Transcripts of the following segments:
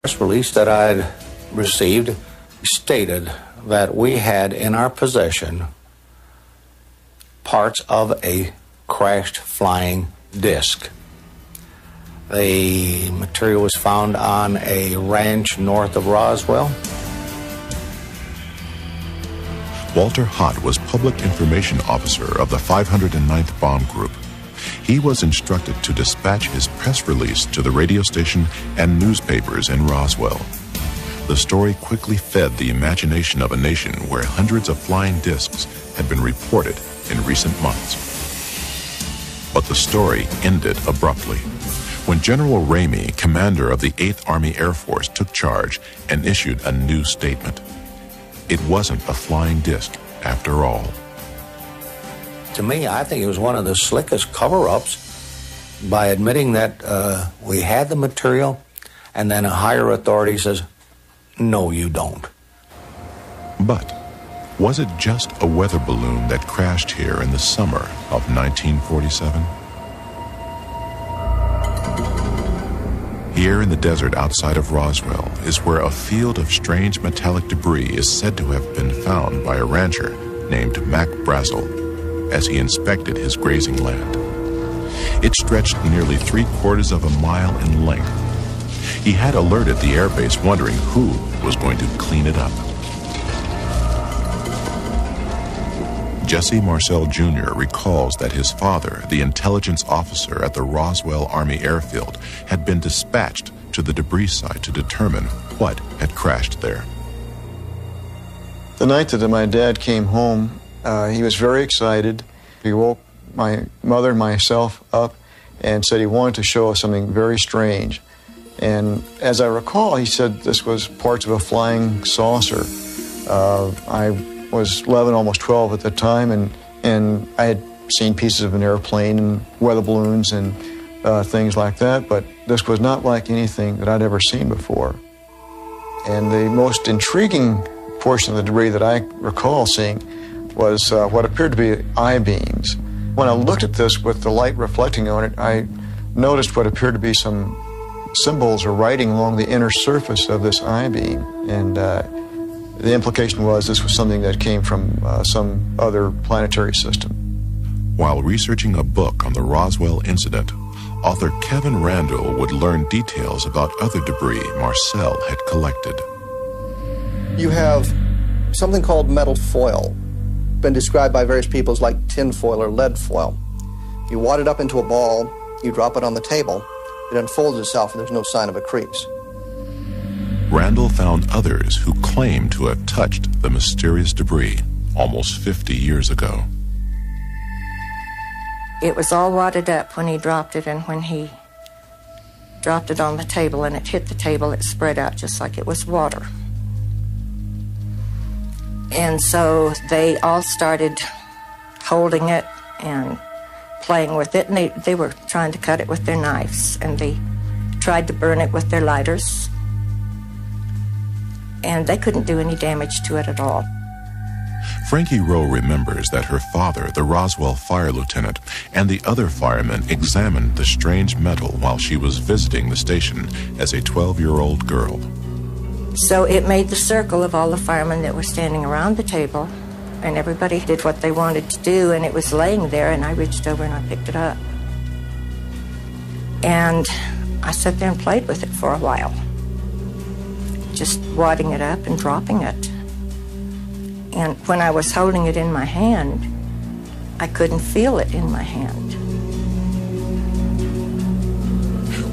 press release that I'd received stated that we had in our possession parts of a crashed flying disc. The material was found on a ranch north of Roswell. Walter Hott was Public Information Officer of the 509th Bomb Group. He was instructed to dispatch his press release to the radio station and newspapers in Roswell. The story quickly fed the imagination of a nation where hundreds of flying discs had been reported in recent months. But the story ended abruptly when General Ramey, commander of the 8th Army Air Force, took charge and issued a new statement. It wasn't a flying disc after all. To me, I think it was one of the slickest cover-ups by admitting that we had the material, and then a higher authority says, no, you don't. But was it just a weather balloon that crashed here in the summer of 1947? Here in the desert outside of Roswell is where a field of strange metallic debris is said to have been found by a rancher named Mac Brazel as he inspected his grazing land. It stretched nearly 3/4 of a mile in length. He had alerted the airbase, wondering who was going to clean it up. Jesse Marcel Jr. recalls that his father, the intelligence officer at the Roswell Army Airfield, had been dispatched to the debris site to determine what had crashed there. The night that my dad came home, he was very excited. He woke my mother and myself up and said he wanted to show us something very strange. And as I recall, he said this was parts of a flying saucer. I was 11, almost 12 at the time, and I had seen pieces of an airplane and weather balloons and things like that, but this was not like anything that I'd ever seen before. And the most intriguing portion of the debris that I recall seeing was what appeared to be I-beams. When I looked at this with the light reflecting on it, I noticed what appeared to be some symbols or writing along the inner surface of this I-beam, and the implication was this was something that came from some other planetary system. While researching a book on the Roswell incident, author Kevin Randall would learn details about other debris Marcel had collected. You have something called metal foil, been described by various people as like tin foil or lead foil. You wad it up into a ball, you drop it on the table, it unfolds itself and there's no sign of a crease. Randall found others who claimed to have touched the mysterious debris almost 50 years ago. It was all wadded up when he dropped it, and when he dropped it on the table and it hit the table, it spread out just like it was water. And so they all started holding it and playing with it, and they were trying to cut it with their knives, and they tried to burn it with their lighters, and they couldn't do any damage to it at all. Frankie Rowe remembers that her father, the Roswell fire lieutenant, and the other firemen examined the strange metal while she was visiting the station as a 12-year-old girl. So it made the circle of all the firemen that were standing around the table, and everybody did what they wanted to do, and it was laying there, and I reached over and I picked it up. And I sat there and played with it for a while, just wadding it up and dropping it. And when I was holding it in my hand, I couldn't feel it in my hand.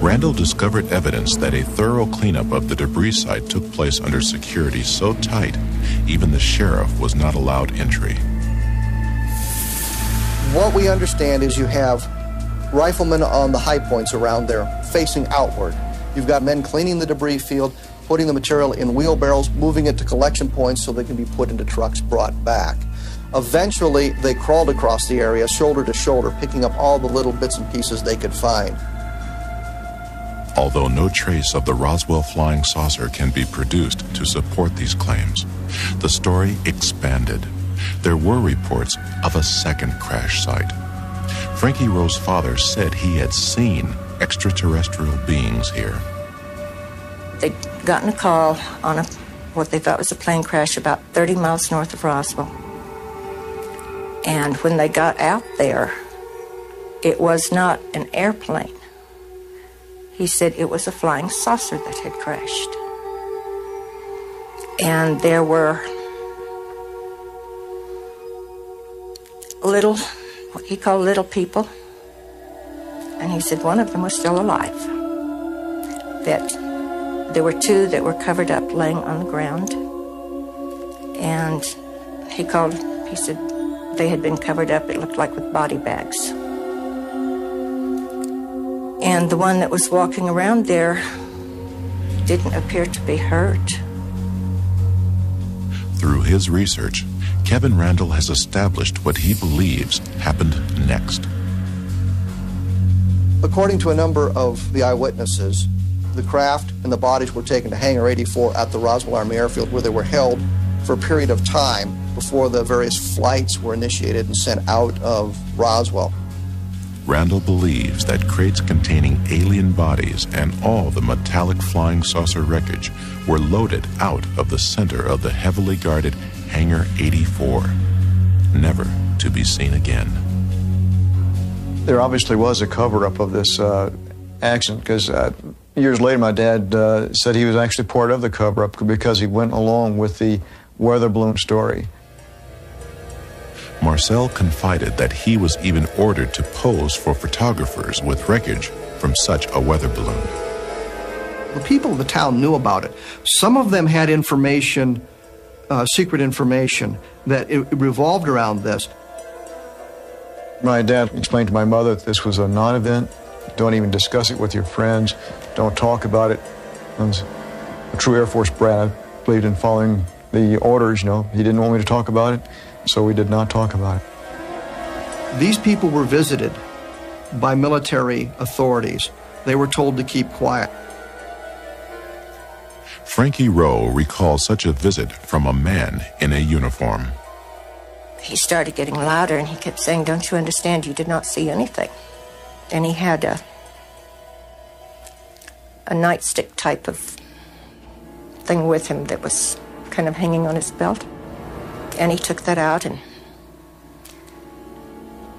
Randall discovered evidence that a thorough cleanup of the debris site took place under security so tight, even the sheriff was not allowed entry. What we understand is you have riflemen on the high points around there facing outward. You've got men cleaning the debris field, putting the material in wheelbarrows, moving it to collection points so they can be put into trucks brought back. Eventually, they crawled across the area shoulder to shoulder, picking up all the little bits and pieces they could find. Although no trace of the Roswell flying saucer can be produced to support these claims, the story expanded. There were reports of a second crash site. Frankie Rowe's father said he had seen extraterrestrial beings here. they'd gotten a call on what they thought was a plane crash about 30 miles north of Roswell. And when they got out there, it was not an airplane. He said it was a flying saucer that had crashed. And there were little, what he called little people. And he said one of them was still alive. That there were two that were covered up laying on the ground. And he said they had been covered up, it looked like with body bags. And the one that was walking around there didn't appear to be hurt. Through his research, Kevin Randle has established what he believes happened next. According to a number of the eyewitnesses, the craft and the bodies were taken to Hangar 84 at the Roswell Army Airfield, where they were held for a period of time before the various flights were initiated and sent out of Roswell. Randall believes that crates containing alien bodies and all the metallic flying saucer wreckage were loaded out of the center of the heavily guarded Hangar 84, never to be seen again. There obviously was a cover-up of this accident, because years later my dad said he was actually part of the cover-up because he went along with the weather balloon story. Marcel confided that he was even ordered to pose for photographers with wreckage from such a weather balloon. The people of the town knew about it. Some of them had information, secret information, that it revolved around this. My dad explained to my mother that this was a non-event. Don't even discuss it with your friends. Don't talk about it. I was a true Air Force brat. I believed in following the orders, you know. He didn't want me to talk about it, so we did not talk about it. These people were visited by military authorities. They were told to keep quiet. Frankie Rowe recalls such a visit from a man in a uniform. He started getting louder, and he kept saying, "Don't you understand? You did not see anything." And he had a nightstick type of thing with him that was kind of hanging on his belt. And he took that out, and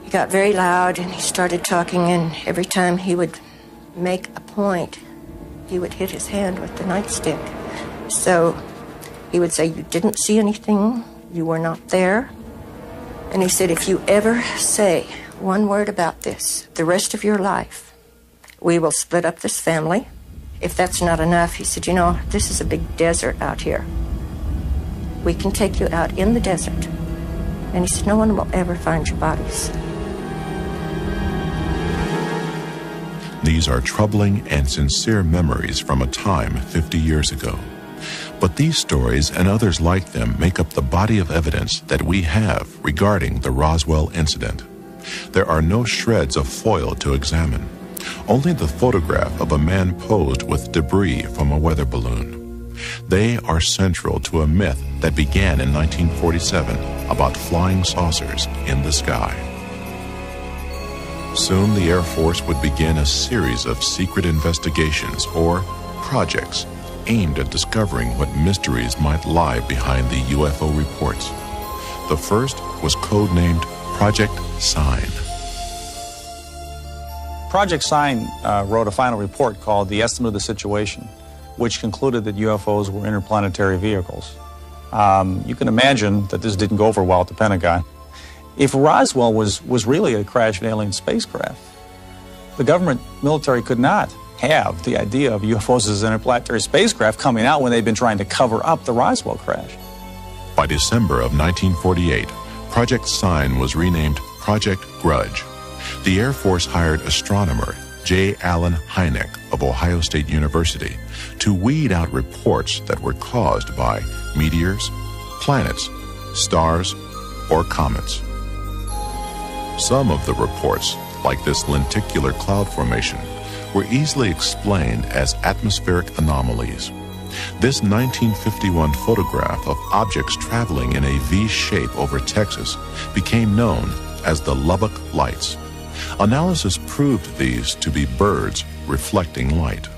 he got very loud, and he started talking, and every time he would make a point, he would hit his hand with the nightstick. So he would say, "You didn't see anything, you were not there." And he said, "If you ever say one word about this the rest of your life, we will split up this family. If that's not enough," he said, "you know, this is a big desert out here. We can take you out in the desert." And he said, "No one will ever find your bodies." These are troubling and sincere memories from a time 50 years ago. But these stories and others like them make up the body of evidence that we have regarding the Roswell incident. There are no shreds of foil to examine, only the photograph of a man posed with debris from a weather balloon. They are central to a myth that began in 1947 about flying saucers in the sky. Soon the Air Force would begin a series of secret investigations or projects aimed at discovering what mysteries might lie behind the UFO reports. The first was codenamed Project Sign. Project Sign wrote a final report called The Estimate of the Situation, which concluded that UFOs were interplanetary vehicles. You can imagine that this didn't go over well at the Pentagon. If Roswell was really a crashed alien spacecraft, the government military could not have the idea of UFOs as interplanetary spacecraft coming out when they've been trying to cover up the Roswell crash. By December of 1948, Project Sign was renamed Project Grudge. The Air Force hired astronomer J. Allen Hynek of Ohio State University to weed out reports that were caused by meteors, planets, stars, or comets. Some of the reports, like this lenticular cloud formation, were easily explained as atmospheric anomalies. This 1951 photograph of objects traveling in a V shape over Texas became known as the Lubbock Lights. Analysis proved these to be birds reflecting light.